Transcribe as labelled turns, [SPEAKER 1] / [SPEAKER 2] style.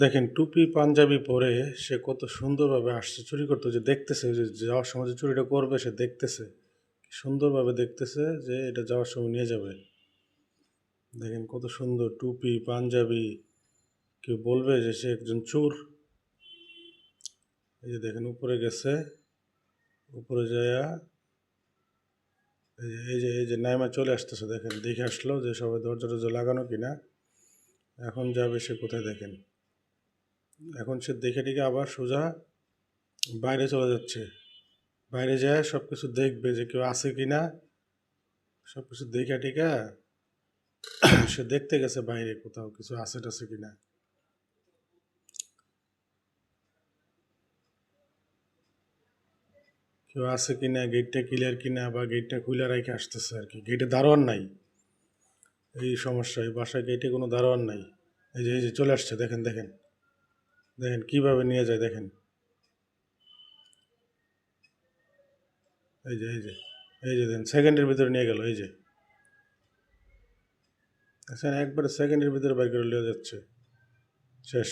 [SPEAKER 1] দেখেন টুপি পাঞ্জাবি পরে সে কত সুন্দরভাবে আসছে চুরি করতে, যে দেখতেছে যে যাওয়ার সময় যে চুরিটা করবে সে দেখতেছে, কি সুন্দরভাবে দেখতেছে যে এটা যাওয়ার সময় নিয়ে যাবে। দেখেন কত সুন্দর টুপি পাঞ্জাবি, কেউ বলবে যে সে একজন চোর? এই যে দেখেন উপরে গেছে, উপরে যায়া এই যে নাইমা চলে আসতেছে, দেখেন দেখে আসলো যে সবাই দরজা টরজা লাগানো কিনা। এখন যাবে সে কোথায় দেখেন, এখন সে দেখে টেখে আবার সোজা বাইরে চলে যাচ্ছে। বাইরে যায় সব কিছু দেখবে যে কেউ আছে কিনা, সব কিছু দেখে টেখা সে দেখতে গেছে বাইরে কোথাও কিছু আছে টাছে কিনা। কেউ আছে কিনা, গেটটা ক্লিয়ার কিনা, বা গেটটা খুলে রেখে আসতেছে আর কি। গেটে দারোয়ান নাই, এই সমস্যা, এই বাসায় গেটে কোনো দারোয়ান নাই। এই যে চলে আসছে, দেখেন দেখেন দেখেন কিভাবে নিয়ে যায় দেখেন। এই যে দেখেন সেকেন্ডের ভিতরে নিয়ে গেল, এই যে আচ্ছা একবারে সেকেন্ডের ভিতরে বাইক করে নিয়ে যাচ্ছে, শেষ।